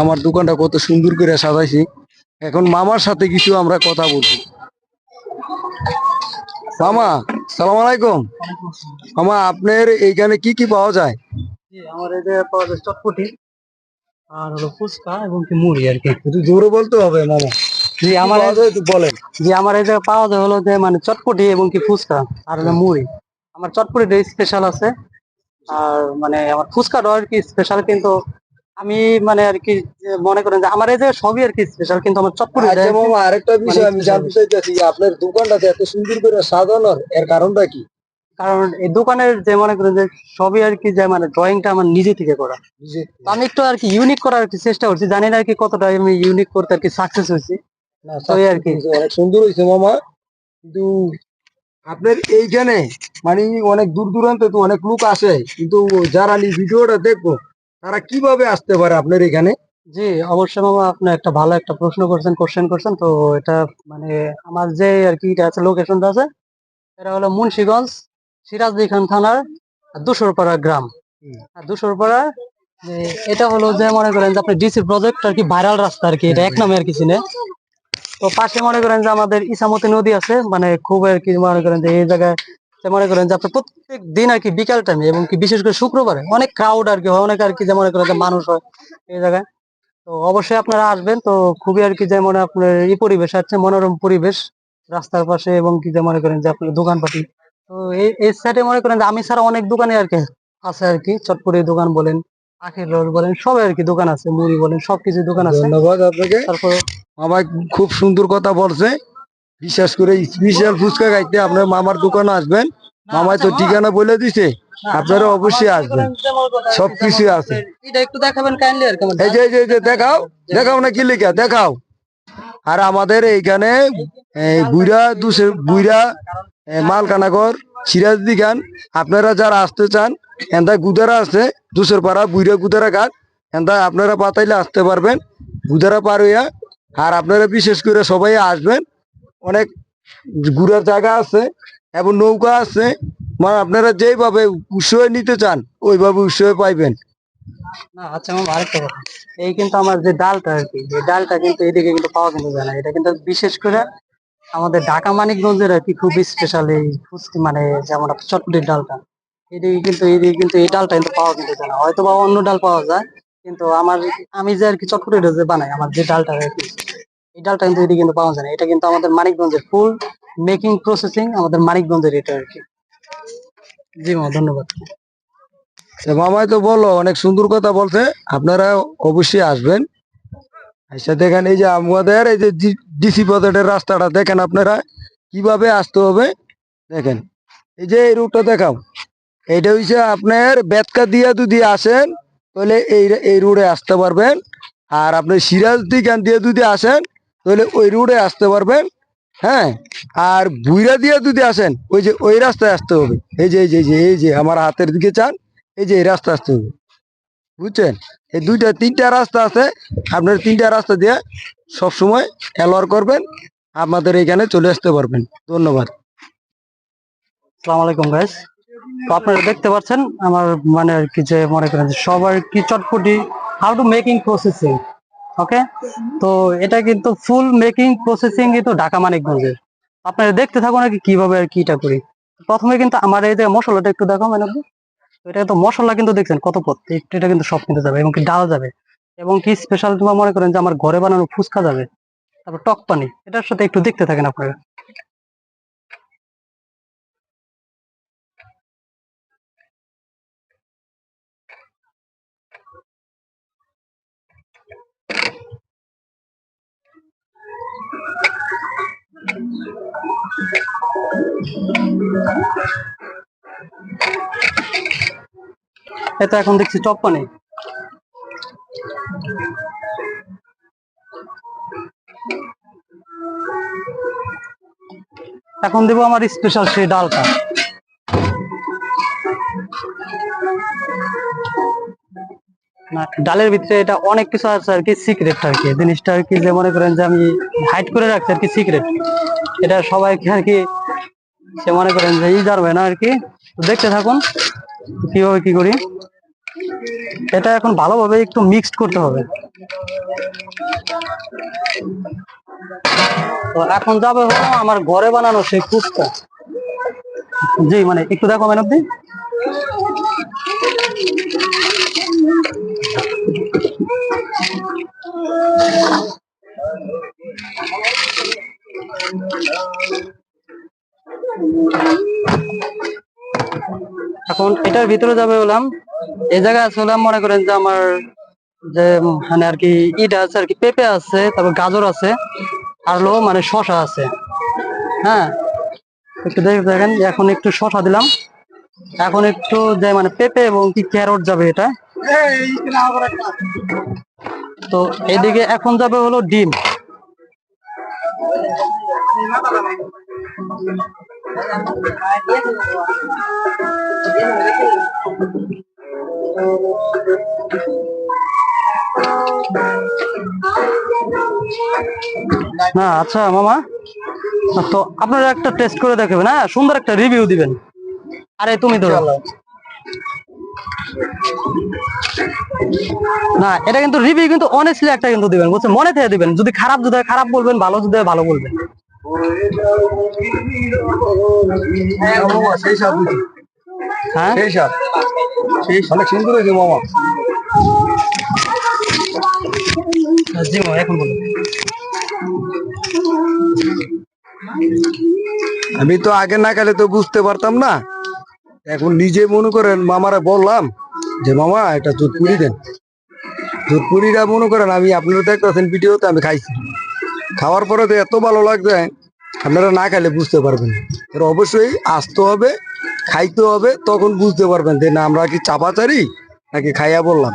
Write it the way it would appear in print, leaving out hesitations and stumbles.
আমার দোকানটা কত সুন্দর করে সাজাইছি। এখন মামার সাথে কিছু আমরা কথা বলবো। মামা, সালাম আলাইকুম। মামা, আপনার এইখানে কি কি পাওয়া যায়? আমার এই জায়গায় পাওয়া যায় চটপটি আর হলো ফুচকা এবং কি মুড়ি আর কি। একটু জোরে বলতে হবে মামা। জি কি আমার পাওয়া যায় একটু বলেন। আমার এই জায়গায় পাওয়া যায় হলো যে মানে চটপটি এবং কি ফুচকা আর হলো মুড়ি। আমার চটপটিটা স্পেশাল আছে আর মানে আমার ফুচকাটা আর কি স্পেশাল, কিন্তু আমি মানে আর কি যে মনে করেন যে আমার এই জায়গায় সবই আর কি স্পেশাল, কিন্তু আমার চটপটিটা আচ্ছা মামা, আরেকটা মানে বিষয় আমি স্পেশাল। জানতে চাইতেছি, আপনার দোকানটাতে এত সুন্দর করে সাজানোর এর কারণটা কি? কারণ এই দোকানের যে মনে করেন যে সবই আর কি যে মানে ড্রয়িংটা আমার নিজে থেকে করা। তো আমি একটু আর কি ইউনিক করার আর কি চেষ্টা করছি, জানি না আর কি কতটা আমি ইউনিক করতে আর কি সাকসেস হয়েছি। না, তো এই আর কি। অনেক সুন্দর হয়েছে মামা। কিন্তু আপনার এইখানে মানে অনেক দূর দূরান্তে তো অনেক লোক আসে, কিন্তু যারা এই ভিডিওটা দেখবো তারা কিভাবে আসতে পারে আপনার এখানে? জি অবশ্যই মামা, আপনি একটা ভালো একটা প্রশ্ন করছেন, কোশ্চেন করছেন। তো এটা মানে আমার যে আর কি এটা আছে, লোকেশনটা আছে, এটা হলো মুন্সিগঞ্জ সিরাজদি খান থানার দুশোরপাড়া গ্রাম। আর দুশোরপাড়া যে এটা হলো যে মনে করেন যে আপনি ডিসি প্রজেক্ট আর কি ভাইরাল রাস্তা আর কি, এটা এক নামে আর কি চিনে। তো পাশে মনে করেন যে আমাদের ইসামতি নদী আছে, মানে খুব আর কি মনে করেন যে এই জায়গায় যে মনে করেন যে আপনি প্রত্যেক দিন আর কি বিকাল টাইমে এবং কি বিশেষ করে শুক্রবারে অনেক ক্রাউড আর কি হয়, অনেক আর কি যে মনে করেন যে মানুষ হয় এই জায়গায়। তো অবশ্যই আপনারা আসবেন। তো খুবই আর কি যে মনে আপনার এই পরিবেশ আছে, মনোরম পরিবেশ রাস্তার পাশে, এবং কি যে মনে করেন যে আপনার দোকানপাটি। তো এই সাইডে মনে করেন যে আমি ছাড়া অনেক দোকানে আর কি আছে আর কি, চটপটির দোকান বলেন, আখের রোল বলেন, সবাই আর কি দোকান আছে, মুড়ি বলেন, সবকিছু দোকান আছে। ধন্যবাদ আপনাকে। তারপর মামা খুব সুন্দর কথা বলছে। বিশেষ করে স্পেশাল ফুচকা খাইতে আপনার মামার দোকানে আসবেন। মামায় তো ঠিকানা বলে দিছে, আপনারা অবশ্যই আসবেন। সবকিছু আছে। এটা একটু দেখাবেন কাইন্ডলি আর কি আমার এই যে দেখাও, দেখাও না কি লেখা দেখাও। আর আমাদের এইখানে বুইরা মালকানাগর সিরাজদি খান, আপনারা যারা আসতে চান, এন্দা গুদারা আছে দুসের পাড়া বুইরা গুদারা ঘাট, এন্দা আপনারা পাতাইলে আসতে পারবেন গুদারা পার হইয়া। আর আপনারা বিশেষ করে সবাই আসবেন, অনেক ঘুরার জায়গা আছে এবং নৌকা আছে। মানে আপনারা যেভাবে উৎসব নিতে চান ওইভাবে উৎসব পাইবেন। না। আচ্ছা আমার আরেকটা কথা, এই কিন্তু আমার যে ডালটা আর কি, এই ডালটা কিন্তু এদিকে কিন্তু পাওয়া কিন্তু যায় না। এটা কিন্তু বিশেষ করে আমাদের ঢাকা মানিকগঞ্জের আর কি খুব স্পেশাল এই ফুচকি, মানে যেমন আপনার চটপটির ডালটা। এদিকে কিন্তু এই ডালটা কিন্তু পাওয়া কিন্তু যায় না, হয়তো বা অন্য ডাল পাওয়া যায়, কিন্তু আমি যে আর কি চটপটিটা যে বানাই, আমার যে ডালটা আর কি, এই ডালটা কিন্তু এদিকে কিন্তু পাওয়া যায় না। এটা কিন্তু আমাদের মানিকগঞ্জের ফুল মেকিং প্রসেসিং, আমাদের মানিকগঞ্জের এটা আর কি। জি মামা, ধন্যবাদ। মামাই তো বলো অনেক সুন্দর কথা বলছে, আপনারা অবশ্যই আসবেন। আচ্ছা দেখেন, এই যে আমাদের এই যে ডিসি পথের রাস্তাটা দেখেন, আপনারা কিভাবে আসতে হবে দেখেন। এই যে এই রুটটা দেখাও, এইটা হচ্ছে আপনার বেতকা দিয়া যদি আসেন তাহলে এই রোডে আসতে পারবেন। আর আপনি সিরাজদি খান দিয়ে যদি আসেন তাহলে ওই রোডে আসতে পারবেন। হ্যাঁ, আর বুইরা দিয়া যদি আসেন ওই যে ওই রাস্তায় আসতে হবে। এই যে আমার হাতের দিকে চান, এই যে এই রাস্তা আসতে হবে, বুঝছেন? এই তিনটা রাস্তা আছে, আপনার তিনটা রাস্তা দিয়ে সবসময় এলওয়ার করবেন, আমাদের এখানে চলে আসতে পারবেন। ধন্যবাদ। আসসালামু আলাইকুম গাইস। তো আপনারা দেখতে পাচ্ছেন আমার মানে আর কি যে মনে করেন যে সবার কি চটপটি হাউ টু মেকিং প্রসেসিং। ওকে, তো এটা কিন্তু ফুল মেকিং প্রসেসিং কিন্তু ঢাকা মানিকগঞ্জের। আপনারা দেখতে থাকুন আর কি কিভাবে আর কি এটা করি। প্রথমে কিন্তু আমার এই যে মশলাটা একটু দেখো মানে, এটা তো মশলা কিন্তু দেখছেন কত পথ, এটা কিন্তু সব কিনতে যাবে এবং কি ডাল যাবে, এবং কি স্পেশাল তোমার মনে করেন যে আমার ঘরে বানানো ফুচকা যাবে, তারপর টক পানি, এটার সাথে একটু দেখতে থাকেন আপনারা। এটা এখন দেখছি টক পানি। এখন দেবো আমার স্পেশাল সেই ডালটা। না, ডালের ভিতরে এটা অনেক কিছু আছে আর কি, সিক্রেট আর কি জিনিসটা আর কি, যে মনে করেন যে আমি হাইড করে রাখছি আর কি সিক্রেট। এটা সবাইকে আর কি সে মনে করেন যে জানবে না আর কি। তো দেখতে থাকুন কিভাবে কি করি। এটা এখন ভালোভাবে একটু মিক্সড করতে হবে। তো এখন যাবে হলো আমার ঘরে বানানো সেই ফুচকা। জি মানে একটু দেখো মেনব্দি। এখন এটার ভিতরে যাবে হলাম, এই জায়গায় আছে হলাম মনে করেন যে আমার যে মানে আর কি ইটা আছে আর কি, পেঁপে আছে, তারপর গাজর আছে, আর হলো মানে শশা আছে। হ্যাঁ, একটু দেখেন এখন একটু শশা দিলাম, এখন একটু যে মানে পেঁপে এবং কি ক্যারট যাবে এটা। তো এদিকে এখন যাবে হলো ডিম। না আচ্ছা মামা, তো আপনারা একটা টেস্ট করে দেখবেন, হ্যাঁ সুন্দর একটা রিভিউ দিবেন। আরে তুমি ধরো না, এটা কিন্তু রিভিউ কিন্তু অনেস্টলি একটা কিন্তু দিবেন, বুঝছেন, মনে থেকে দিবেন। যদি খারাপ যদি হয় খারাপ বলবেন, ভালো যদি হয় ভালো বলবেন। সেই সব হ্যাঁ সেই সব অনেক সুন্দর হয়েছে মামা। জি মামা এখন বলুন। আমি তো আগে না খেলে তো বুঝতে পারতাম না, এখন নিজে মনে করেন মামারা বললাম যে মামা এটা দুধ পুরি দেন। দুধ পুরিটা মনে করেন আমি আপনারা দেখতেছেন ভিডিওতে, আমি খাইছি, খাওয়ার পরে তো এত ভালো লাগছে, আপনারা না খাইলে বুঝতে পারবেন না। এর অবশ্যই আসতে হবে, খাইতে হবে, তখন বুঝতে পারবেন যে না আমরা কি চাপাচারি নাকি খাইয়া বললাম।